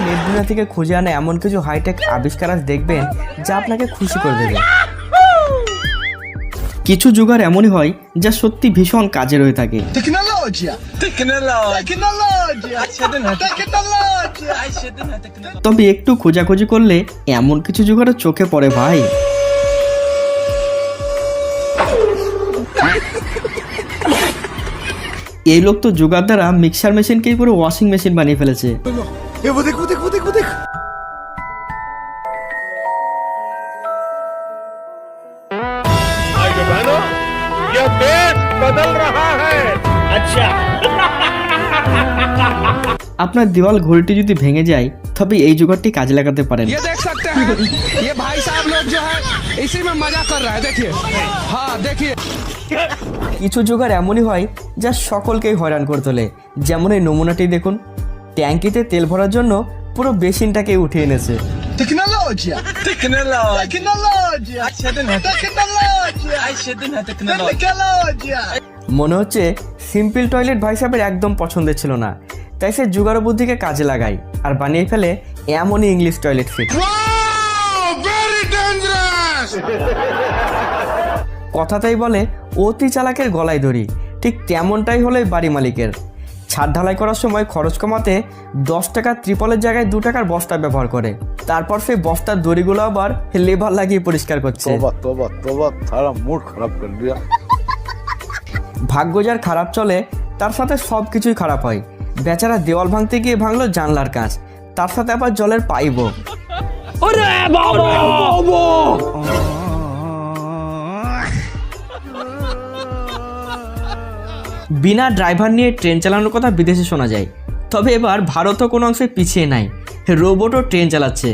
Net দুনিয়া থেকে খুঁজে আনা এমন কিছু হাইটেক আবিষ্কার আজ দেখবেন যা আপনাকে খুশি করে দেবে। কিছু জোগাড় এমনই হয় যা সত্যি ভীষণ কাজের হয়ে থাকে। তবে একটু খোঁজাখুঁজি করলে এমন কিছু জোগাড় চোখে পড়ে ভাই। এই লোক তো জোগাড় দ্বারা মিক্সার মেশিনকেই পুরো ওয়াশিং মেশিন বানিয়ে ফেলেছে। আপনার দেওয়াল ঘড়িটি যদি ভেঙে যায় তবে এই জোগাড়টি কাজে লাগাতে পারেন। কিছু জোগাড় এমনই হয় যা সকলকেই হয়রান করে তোলে। যেমন এই নমুনাটি দেখুন, ট্যাঙ্কিতে তেল ভরার জন্য পুরো বেসিনটাকে উঠিয়ে এনেছে। মনে হচ্ছে সিম্পল টয়লেট ভাই সাহেবের একদম পছন্দের ছিল না, তাই সে জোগাড় বুদ্ধিকে কাজে লাগায় আর বানিয়ে ফেলে এমনই ইংলিশ টয়লেট সিট। কথাটাই বলে অতি চালাকের গলায় দড়ি, ঠিক তেমনটাই হলো বাড়ি মালিকের। ছাদ ঢালাই করার সময় খরচ কমাতে 10 টাকা ত্রিপলের জায়গায় 2 টাকার বস্তা ব্যবহার করে। তারপর সেই বস্তার দড়িগুলো আবার লেবার লাগিয়ে পরিষ্কার করছে। ভাগ্য যার খারাপ চলে তার সাথে সব কিছুই খারাপ হয়। বেচারা দেওয়াল ভাঙতে গিয়ে ভাঙলো জানলার কাঁচ, তার সাথে আবার জলের পাইপও। বিনা ড্রাইভার নিয়ে ট্রেন চালানোর কথা বিদেশে শোনা যায়, তবে এবার ভারতও কোনো অংশে পিছিয়ে নাই, রোবটও ট্রেন চালাচ্ছে।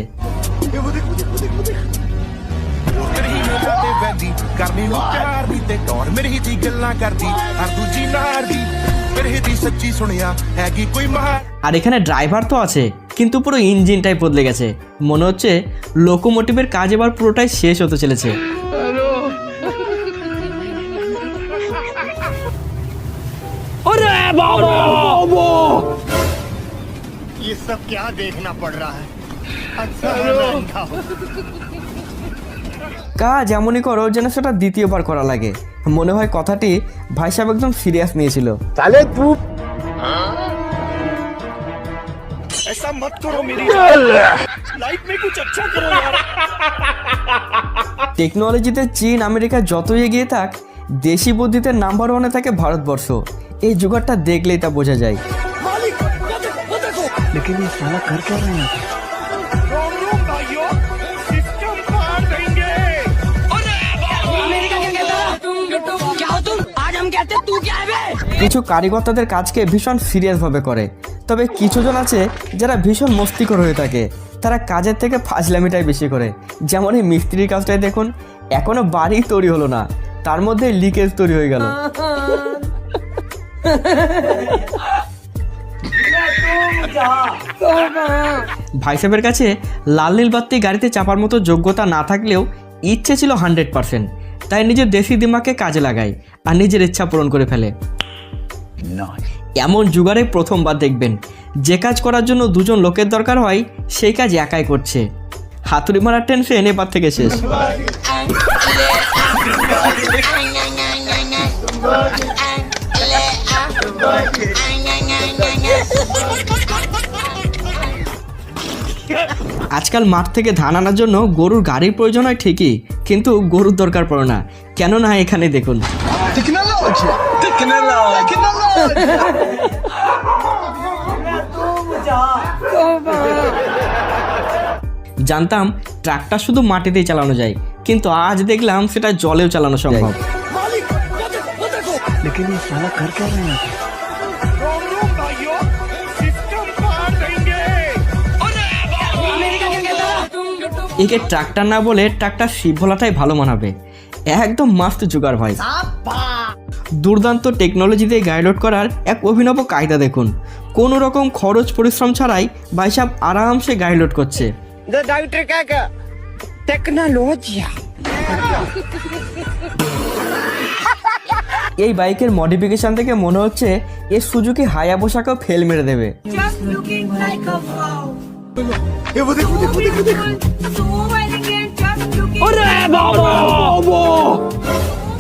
আর এখানে ড্রাইভার তো আছে, কিন্তু পুরো ইঞ্জিনটাই বদলে গেছে। মনে হচ্ছে লোকোমোটিভের কাজ এবার পুরোটাই শেষ হতে চলেছে। ये सब क्या देखना पड़ रहा है? কাজ এমনই করো যেন সেটা দ্বিতীয়বার করা লাগে। মনে হয় কথাটি ভাই সাহেব একদম সিরিয়াস নিয়েছিল। তাহলে তুই ऐसा मत करो मेरी लाइफ में कुछ अच्छा करो यार। টেকনোলজিতে চীন আমেরিকা যতই এগিয়ে থাক, দেশি বুদ্ধিতে নাম্বার 1-এ থাকে ভারতবর্ষ। এই জোগাড়টা দেখলেই তা বোঝা যায়। लेकिन ये साला कर क्या रहे हैं? কিছু কারিগর তাদের কাজকে ভীষণ সিরিয়াস ভাবে করে, তবে কিছুজন আছে যারা ভীষণ মস্তিকর হয়ে থাকে। তারা কাজের থেকে ফাজলামিটাই বেশি করে। যেমন এই মিস্ত্রির কাজটাই দেখুন, এখনো বাড়ি তৈরি হলো না, তার মধ্যে লিকেজ তৈরি হয়ে গেল। ভাই সাহেবের কাছে লাল নীল বাতি গাড়িতে চাপার মতো যোগ্যতা না থাকলেও ইচ্ছে ছিল 100%, তাই নিজের দেশি দিমাগকে কাজে লাগায় আর নিজের ইচ্ছা পূরণ করে ফেলে। এমন জুগারে প্রথমবার দেখবেন যে কাজ করার জন্য 2জন লোকের দরকার হয়, সেই কাজ একাই করছে। হাতুড়ি মারার টেনশন এবার থেকে শেষ। আজকাল মাঠ থেকে ধান আনার জন্য গরুর গাড়ির প্রয়োজন হয় ঠিকই, কিন্তু গরুর দরকার পড়ে না। কেননা এখানে দেখুন, জানতাম ট্রাক্টর শুধু মাটিতেই চালানো যায়, কিন্তু আজ দেখলাম সেটা জলেও চালানো সম্ভব। একে ট্রাক্টর না বলে ট্রাক্টর শিপ বলাটাই ভালো মানাবে। একদম মাস্ত জোগাড় ভাই। দুর্দান্ত টেকনোলজি দিয়ে গাইডলোড করার এক অভিনব কায়দা দেখুন। কোনো রকম খরচ পরিশ্রম ছাড়াই ভাই সাহেব আরামসে গাইডলোড করছে। টেকনোলজি এই বাইকের মডিফিকেশন থেকে মনে হচ্ছে এর সুজুকি হায়াবুসাকেও ফেল মেরে দেবে। Just looking like a wow. ये वो देखो देखो देखो देखो So elegant, just looking like a wow. So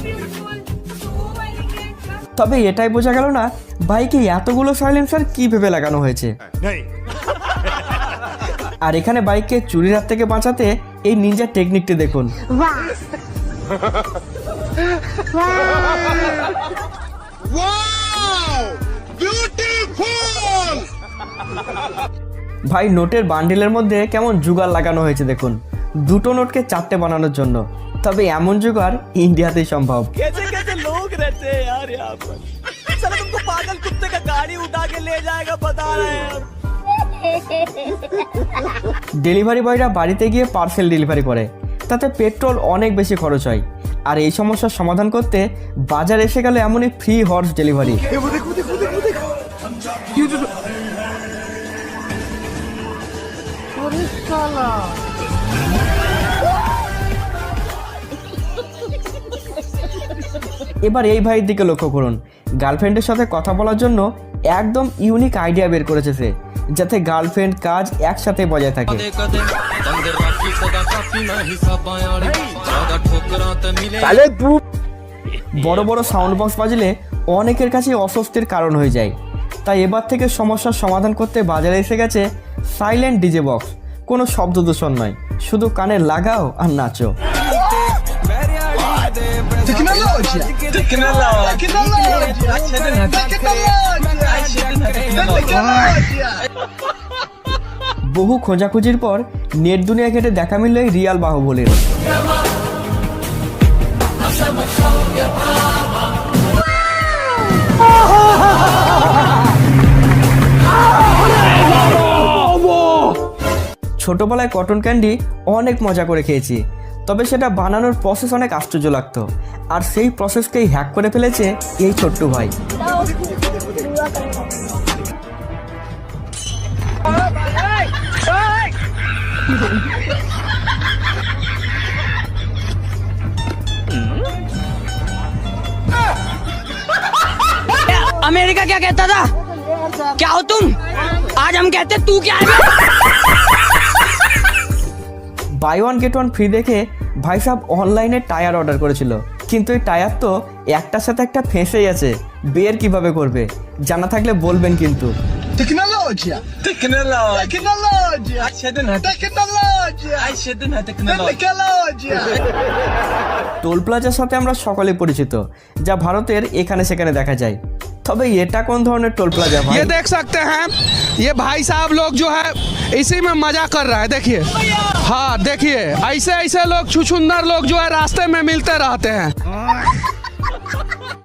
beautiful, so elegant, just তবে এটাই বোঝা গেল না বাইকে এতগুলো সাইলেন্সার কি ভেবে লাগানো হয়েছে। नहीं আর এখানে বাইককে চুরির হাত থেকে বাঁচাতে এই নিনজা টেকনিকটি দেখুন। ভাই নোটের বান্ডিলের মধ্যে কেমন জুগার লাগানো হয়েছে দেখুন, দুটো নোটকে চারটে বানানোর জন্য। তবে এমন জুগার ইন্ডিয়াতেই সম্ভব। कैसे कैसे लोग रहते हैं यार यहाँ पर। साला तुमको पागल कुत्ते का गाड़ी उठा के ले जाएगा बता रहे हैं हम। ডেলিভারি বয়রা বাড়িতে গিয়ে পার্সেল ডেলিভারি করে, তাতে পেট্রোল অনেক বেশি খরচ হয়। আর এই সমস্যার সমাধান করতে বাজার এসে গেল এমনই ফ্রি হর্স ডেলিভারি। ये वो देखो देखो देखो देखो ये जो এবার এই ভাইয়ের দিকে লক্ষ্য করুন, গার্লফ্রেন্ডের সাথে কথা বলার জন্য একদম ইউনিক আইডিয়া বের করেছে সে, যাতে গার্লফ্রেন্ড কাজ একসাথে বজায় থাকে। বড় বড় সাউন্ড বক্স বাজলে অনেকের কাছে অস্বস্তির কারণ হয়ে যায়, তাই এবার থেকে সমস্যার সমাধান করতে বাজারে এসে গেছে সাইলেন্ট ডিজে বক্স। কোনো শব্দ দূষণ নয়, শুধু কানে লাগাও আর নাচো। বহু খোঁজাখুঁজির পর নেট দুনিয়া ঘেটে দেখা মিলল এই রিয়াল বাহুবলীর। ছোটবেলায় কটন ক্যান্ডি অনেক মজা করে খেয়েছি, তবে সেটা বানানোর প্রসেস অনেক আশ্চর্য লাগতো। আর সেই প্রসেসকেই হ্যাক করে ফেলেছে এই ছোট্ট ভাই। अमेरिका क्या कहता था? क्या हो तुम? आज हम कहते तू क्या है? Buy one get one free দেখে ভাই সাহেব অনলাইনে টায়ার অর্ডার করেছিল, কিন্তু এই টায়ার তো একটার সাথে একটা ফেঁসেই আছে, বের কিভাবে করবে? জানা থাকলে বলবেন কিন্তু। Tecnologia! Tecnologia! Tecnologia! টোল প্লাজার সাথে আমরা সকলে পরিচিত, যা ভারতের এখানে সেখানে দেখা যায়। তবে এটা কোন ধরনের টোল প্লাজা ভাই? ये देख सकते हैं, ये भाई साहब लोग जो है इसी में मजा कर रहा है। देखिए, हाँ देखिए, ऐसे ऐसे लोग छुछुंदर लोग जो है रास्ते में मिलते रहते हैं।